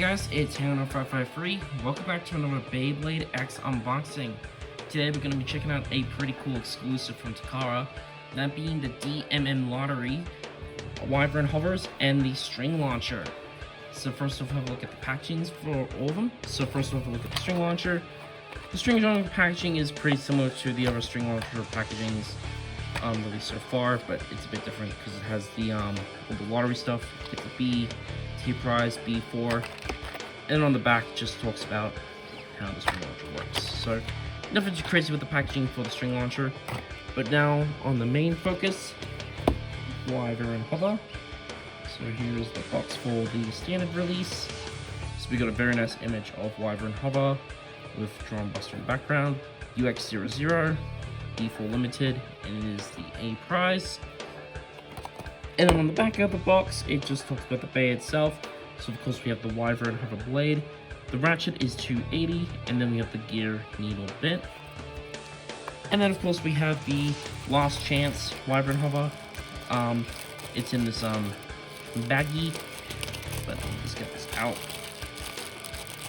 guys, it's Hannah553. Welcome back to another Beyblade X unboxing. Today we're going to be checking out a pretty cool exclusive from Takara, that being the DMM lottery, Wyvern hovers, and the string launcher. So first off, have a look at the packagings for all of them. So first off, have a look at the string launcher. The string launcher packaging is pretty similar to the other string launcher packagings released so far, but it's a bit different because it has the lottery stuff. It's a B, T prize, B4, and on the back it just talks about how the string launcher works. So nothing too crazy with the packaging for the string launcher. But now on the main focus, Wyvern hover. So here's the box for the standard release. So we got a very nice image of Wyvern hover with Drum Buster in the background, UX00, B4 limited, and it is the A prize. And then on the back of the box, it just talks about the bay itself. So of course we have the Wyvern hover blade. The ratchet is 280, and then we have the gear needle bit. And then of course we have the Last Chance Wyvern hover. It's in this baggie, but let me just get this out.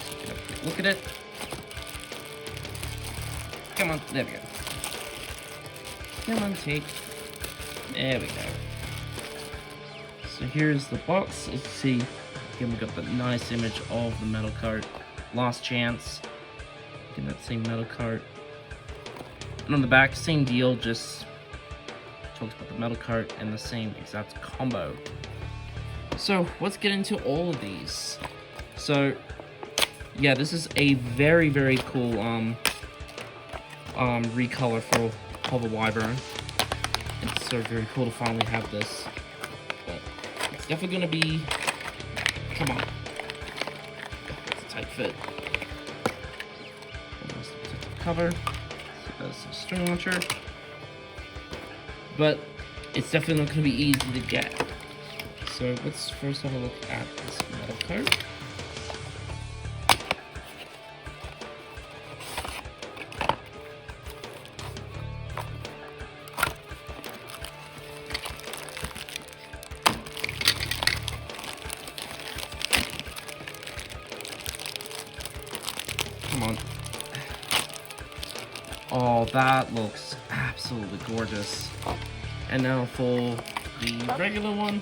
So get a quick look at it. Come on, there we go. Come on, take. There we go. So here's the box. As you see, again, we got the nice image of the metal cart, Last Chance. Again, that same metal cart. And on the back, same deal, just talks about the metal cart and the same exact combo. So let's get into all of these. So yeah, this is a very, very cool recolor for Hover Wyvern. It's so very cool to finally have this. But it's definitely gonna be, come on, it's a tight fit. Almost cover. So that's the string launcher. But it's definitely not gonna be easy to get. So let's first have a look at this metal cart. Come on. Oh, that looks absolutely gorgeous. And now for the regular one.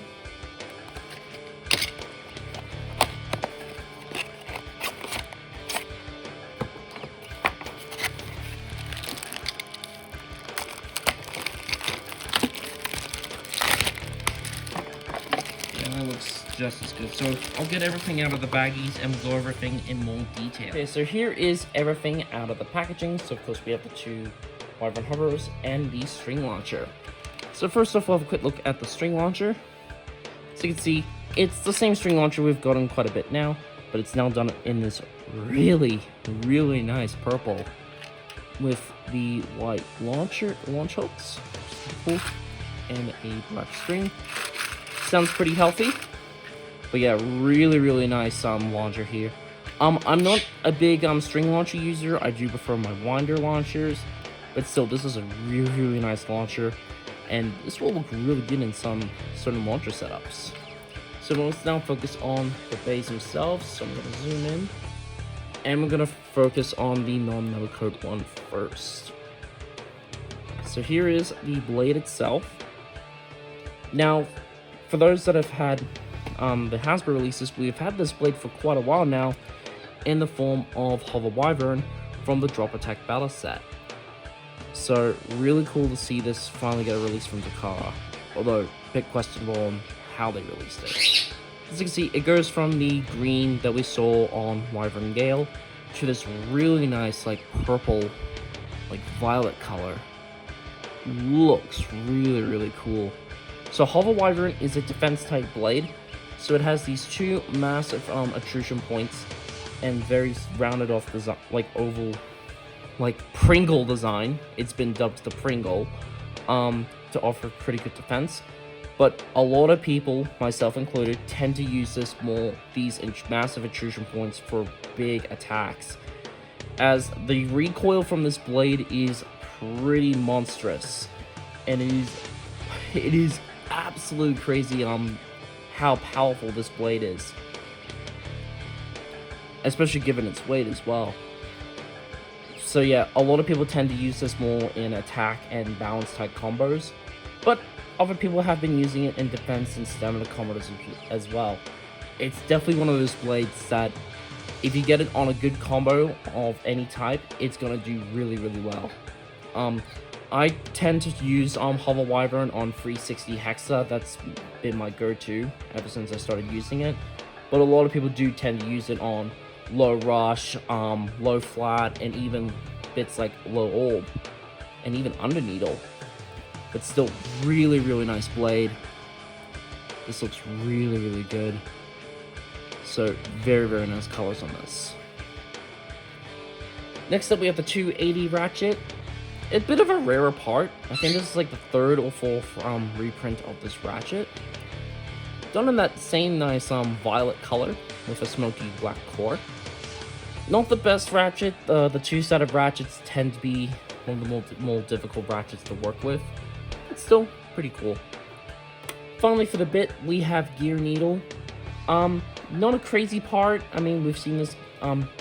That looks just as good. So I'll get everything out of the baggies and we'll go over everything in more detail. Okay, so here is everything out of the packaging. So of course we have the two Wyvern hovers and the string launcher. So first off, we'll have a quick look at the string launcher. So you can see it's the same string launcher we've gotten quite a bit now, but it's now done in this really, really nice purple with the white launch hooks, cool, and a black string. Sounds pretty healthy, but yeah, really, really nice launcher here. I'm not a big string launcher user. I do prefer my winder launchers, but still, this is a really, really nice launcher, and this will look really good in some certain launcher setups. So let's now focus on the bays themselves. So I'm gonna zoom in, and we're gonna focus on the non-metal coat one first. So here is the blade itself. Now, for those that have had the Hasbro releases, we've had this blade for quite a while now in the form of Hover Wyvern from the Drop Attack Battle set. So really cool to see this finally get a release from Takara, although a bit questionable on how they released it. As you can see, it goes from the green that we saw on Wyvern Gale to this really nice like purple, like violet color. Looks really, really cool. So Hover Wyvern is a defense type blade, so it has these two massive attrusion points and very rounded off design, like oval, like Pringle design. It's been dubbed the Pringle, to offer pretty good defense. But a lot of people, myself included, tend to use these massive attrusion points for big attacks, as the recoil from this blade is pretty monstrous, and it is absolute crazy how powerful this blade is. especially given its weight as well. So yeah, a lot of people tend to use this more in attack and balance type combos, but other people have been using it in defense and stamina combos as well. It's definitely one of those blades that if you get it on a good combo of any type, it's gonna do really, really well. I tend to use Hover Wyvern on 360 Hexa. That's been my go-to ever since I started using it. But a lot of people do tend to use it on low rush, low flat, and even bits like low orb, and even under needle. But still, really, really nice blade. This looks really, really good. So, very, very nice colors on this. Next up, we have the 280 ratchet. A bit of a rarer part. I think this is like the third or fourth reprint of this ratchet. Done in that same nice violet color with a smoky black core. Not the best ratchet. The two-sided ratchets tend to be one of the more difficult ratchets to work with. It's still pretty cool. Finally, for the bit, we have Gear Needle. Not a crazy part. I mean, we've seen this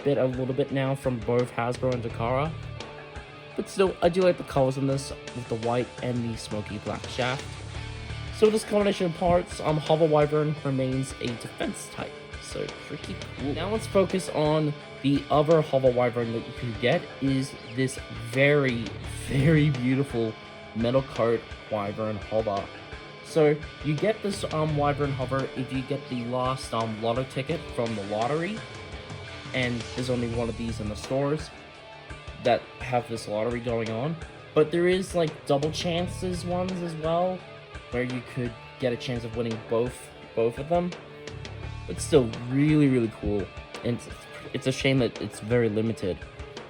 bit a little bit now from both Hasbro and Takara. But still, I do like the colors on this with the white and the smoky black shaft. So with this combination of parts, Hover Wyvern remains a defense type. So pretty cool. Now let's focus on the other Hover Wyvern that you can get is this very, very beautiful Metal Coat Wyvern Hover. So you get this Wyvern Hover if you get the last lotto ticket from the lottery. And there's only one of these in the stores that have this lottery going on, but there is like double chances ones as well where you could get a chance of winning both of them. But still really, really cool, and it's a shame that it's very limited.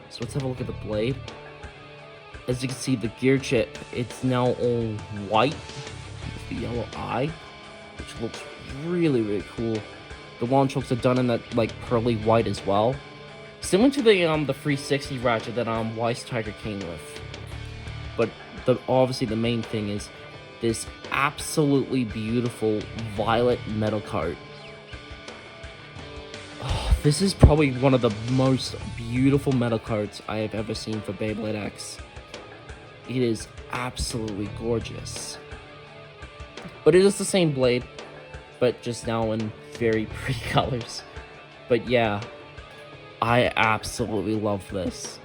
So let's have a look at the blade. As you can see, the gear chip, it's now all white with the yellow eye, which looks really, really cool. The launch hooks are done in that like pearly white as well. Similar to the 360 ratchet that Wise Tiger came with. But obviously the main thing is this absolutely beautiful violet metal coat. Oh, this is probably one of the most beautiful metal coats I have ever seen for Beyblade X. It is absolutely gorgeous. But it is the same blade, but just now in very pretty colors. But yeah, I absolutely love this.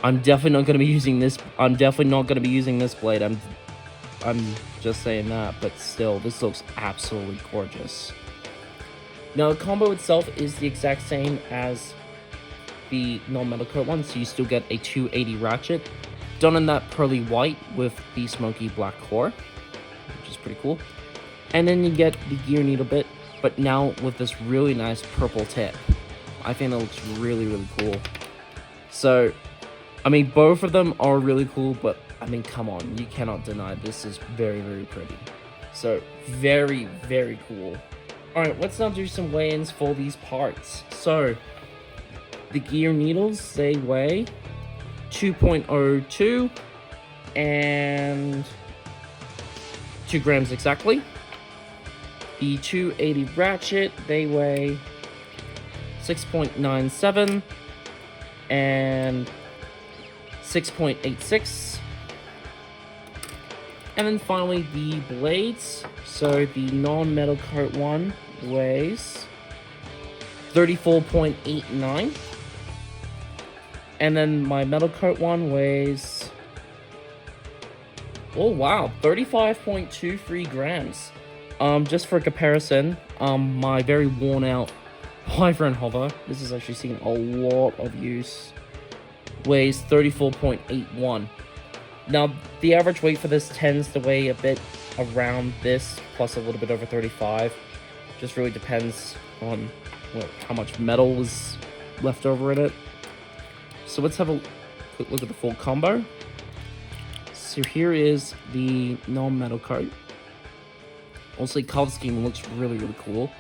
I'm definitely not going to be using this. I'm definitely not going to be using this blade. I'm just saying that, but still, this looks absolutely gorgeous. Now, the combo itself is the exact same as the non-metal coat one, so you still get a 280 ratchet, done in that pearly white with the smoky black core, which is pretty cool. And then you get the gear needle bit, but now with this really nice purple tip. I think that looks really, really cool. So, I mean, both of them are really cool, but, I mean, come on. You cannot deny this is very, very pretty. So, very, very cool. Alright, let's now do some weigh-ins for these parts. So, the gear needles, they weigh 2.02 and 2 grams exactly. The 280 ratchet, they weigh 6.97 and 6.86. And then finally the blades. So the non-metal coat one weighs 34.89. And then my metal coat one weighs, oh wow, 35.23 grams. Just for comparison, my very worn out Wyvern Hover, this is actually seen a lot of use, weighs 34.81. Now, the average weight for this tends to weigh a bit around this, plus a little bit over 35. Just really depends on how much metal is left over in it. So let's have a quick look at the full combo. So here is the non-metal coat. Also, color scheme looks really, really cool.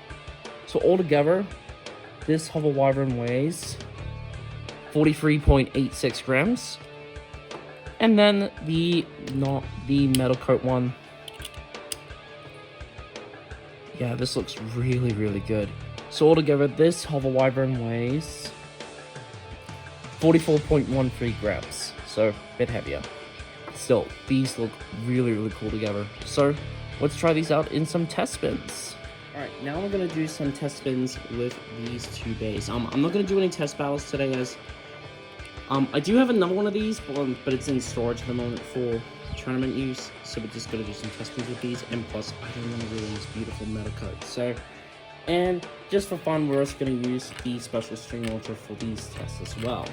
So altogether, this Hover Wyvern weighs 43.86 grams. And then the metal coat one. Yeah, this looks really, really good. So altogether, this hover Wyvern weighs 44.13 grams, so a bit heavier. Still, these look really, really cool together. So let's try these out in some test spins. Alright, now we're going to do some test spins with these two bays. I'm not going to do any test battles today, as I do have another one of these, but it's in storage at the moment for tournament use, so we're just going to do some test spins with these, and plus, I don't want to ruin this beautiful metal coat. So, and just for fun, we're also going to use the special string launcher for these tests as well.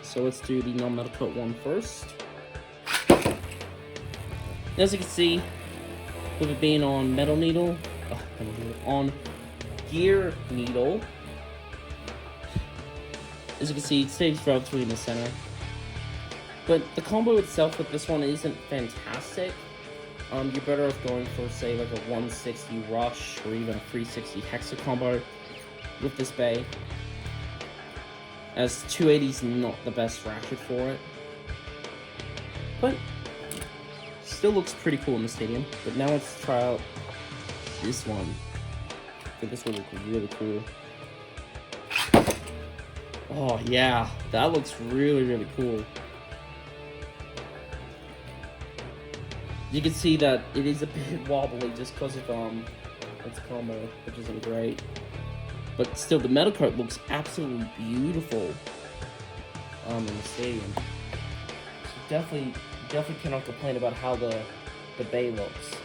So let's do the non-metal coat one first. As you can see, with it being on on gear needle, as you can see, it stays relatively in the center. But the combo itself with this one isn't fantastic. You're better off going for, say, like a 160 rush or even a 360 hexa combo with this bay, as 280 is not the best ratchet for it. But still looks pretty cool in the stadium. But now let's try out this one. I think this will look really cool. Oh yeah, that looks really, really cool. You can see that it is a bit wobbly just because of its combo, which isn't great. But still, the metal coat looks absolutely beautiful in the stadium. So definitely cannot complain about how the bay looks.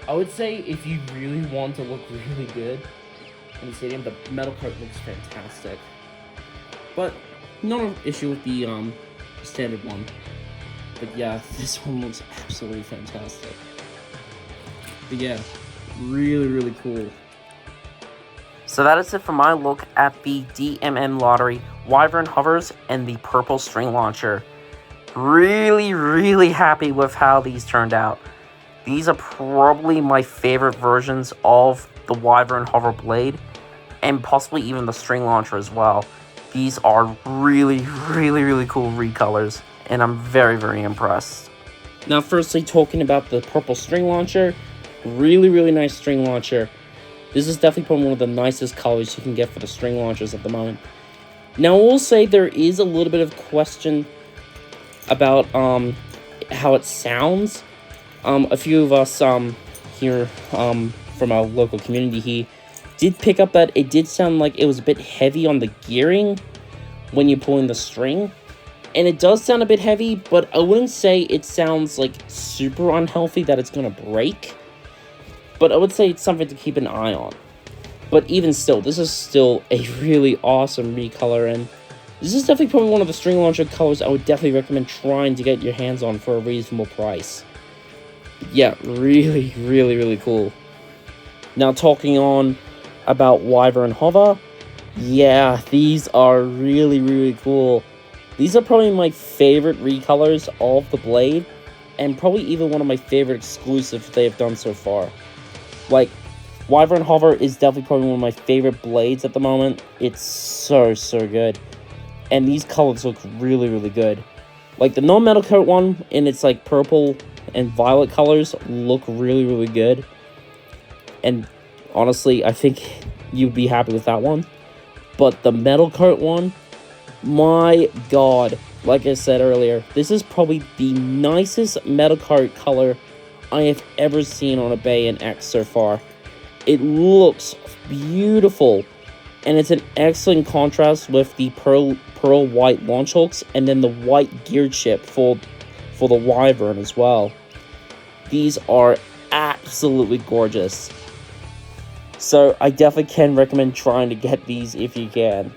I would say if you really want to look really good in the stadium, the metal coat looks fantastic. But not an issue with the standard one. But yeah, this one looks absolutely fantastic. But yeah, really, really cool. So that is it for my look at the DMM Lottery Wyvern hovers and the purple string launcher. Really, really happy with how these turned out. These are probably my favorite versions of the Wyvern hover blade, and possibly even the string launcher as well. These are really, really, really cool recolors, and I'm very, very impressed. Now, firstly, talking about the purple string launcher, really, really nice string launcher. This is definitely probably one of the nicest colors you can get for the string launchers at the moment. Now, I will say there is a little bit of question about how it sounds. A few of us here from our local community here did pick up that it did sound like it was a bit heavy on the gearing when you're pulling the string. And it does sound a bit heavy, but I wouldn't say it sounds like super unhealthy that it's going to break. But I would say it's something to keep an eye on. But even still, this is still a really awesome recolor, and this is definitely probably one of the string launcher colors I would definitely recommend trying to get your hands on for a reasonable price. Yeah, really, really, really cool. Now, talking on about Wyvern hover, yeah, these are really, really cool. These are probably my favorite recolors of the blade, and probably even one of my favorite exclusives they've done so far. Like, Wyvern hover is definitely probably one of my favorite blades at the moment. It's so, so good. And these colors look really, really good. Like, the non-metal coat one in its, like, purple and violet colors look really, really good. And honestly, I think you'd be happy with that one. But the metal coat one, my god, like I said earlier, this is probably the nicest metal coat color I have ever seen on a Bay in X so far. It looks beautiful, and it's an excellent contrast with the pearl white launch hooks and then the white gear chip for the Wyvern as well. These are absolutely gorgeous. So I definitely can recommend trying to get these if you can.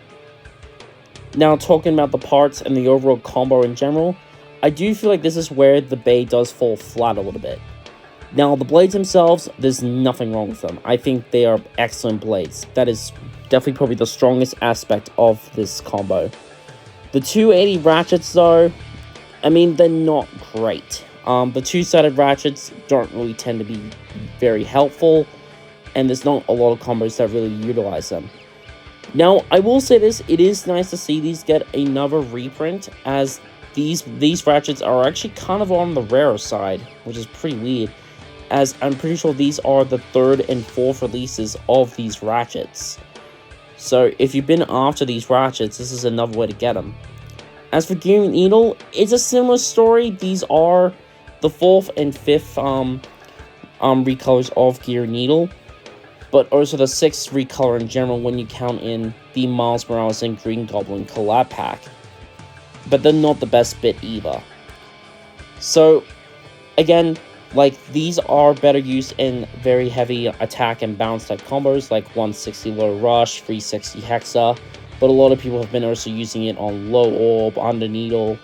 Now, talking about the parts and the overall combo in general, I do feel like this is where the Bay does fall flat a little bit. Now, the blades themselves, there's nothing wrong with them. I think they are excellent blades. That is definitely probably the strongest aspect of this combo. The 280 ratchets, though, I mean, they're not great. The two-sided ratchets don't really tend to be very helpful, and there's not a lot of combos that really utilize them. Now, I will say this, it is nice to see these get another reprint, as these ratchets are actually kind of on the rarer side, which is pretty weird. as I'm pretty sure these are the 3rd and 4th releases of these ratchets. So if you've been after these ratchets, this is another way to get them. As for Gear Needle, it's a similar story. These are the 4th and 5th recolors of Gear Needle, but also the 6th recolor in general when you count in the Miles Morales and Green Goblin collab pack. But they're not the best bit either. So, again, like, these are better used in very heavy attack and bounce type combos, like 160 low rush, 360 hexa, but a lot of people have been also using it on low orb, under needle,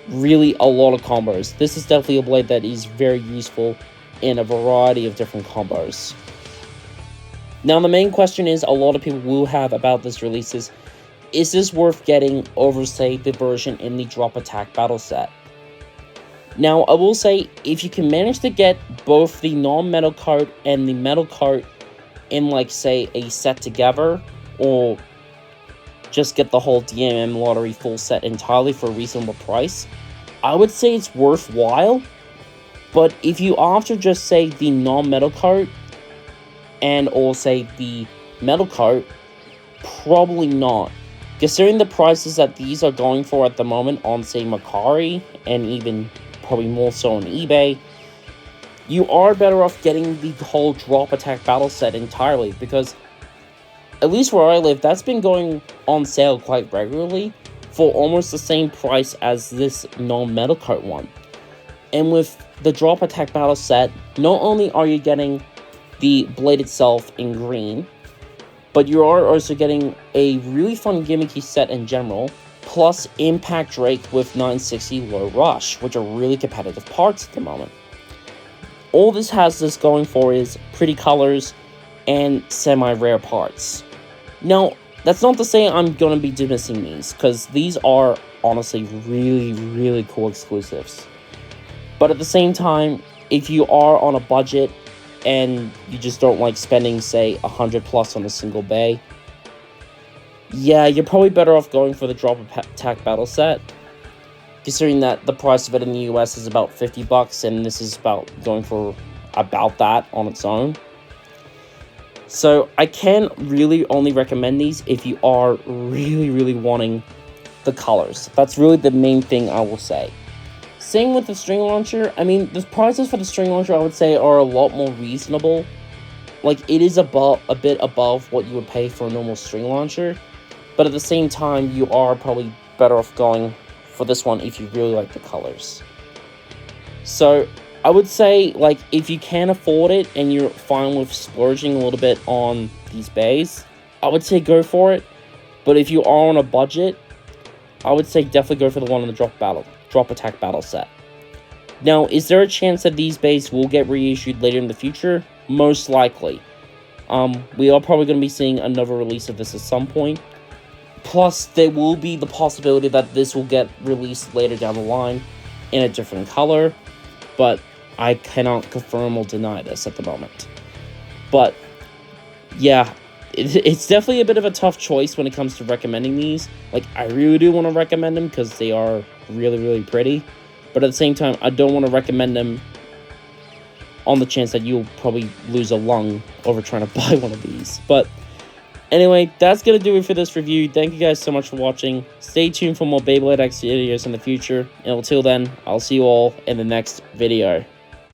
really a lot of combos. This is definitely a blade that is very useful in a variety of different combos. Now, the main question is, a lot of people will have about this release is this worth getting over, say, the version in the drop attack battle set? Now, I will say, if you can manage to get both the non-metal card and the metal card in, like, say, a set together, or just get the whole DMM lottery full set entirely for a reasonable price, I would say it's worthwhile. But if you after just, say, the non-metal card and or, say, the metal card, probably not. Considering the prices that these are going for at the moment on, say, Mercari, and even probably more so on eBay, you are better off getting the whole drop attack battle set entirely, because at least where I live, that's been going on sale quite regularly for almost the same price as this non-metal card one. And with the drop attack battle set, not only are you getting the blade itself in green, but you are also getting a really fun gimmicky set in general, plus Impact Drake with 960 low rush, which are really competitive parts at the moment. All this has this going for is pretty colors and semi-rare parts. Now, that's not to say I'm going to be dismissing these, because these are honestly really, really cool exclusives. But at the same time, if you are on a budget and you just don't like spending, say, 100 plus on a single bay, yeah, you're probably better off going for the drop attack battle set, considering that the price of it in the US is about 50 bucks, and this is about going for about that on its own. So I can really only recommend these if you are really, really wanting the colors. That's really the main thing I will say. Same with the string launcher. I mean, the prices for the string launcher, I would say, are a lot more reasonable. Like, it is a bit above what you would pay for a normal string launcher. But at the same time, you are probably better off going for this one if you really like the colors. So, I would say, like, if you can afford it and you're fine with splurging a little bit on these bays, I would say go for it. But if you are on a budget, I would say definitely go for the one in the drop attack battle set. Now, is there a chance that these bays will get reissued later in the future? Most likely. We are probably going to be seeing another release of this at some point. Plus, there will be the possibility that this will get released later down the line in a different color, but I cannot confirm or deny this at the moment. But, yeah, it's definitely a bit of a tough choice when it comes to recommending these. Like, I really do want to recommend them because they are really, really pretty. But at the same time, I don't want to recommend them on the chance that you'll probably lose a lung over trying to buy one of these. But anyway, that's going to do it for this review. Thank you guys so much for watching. Stay tuned for more Beyblade X videos in the future. And until then, I'll see you all in the next video.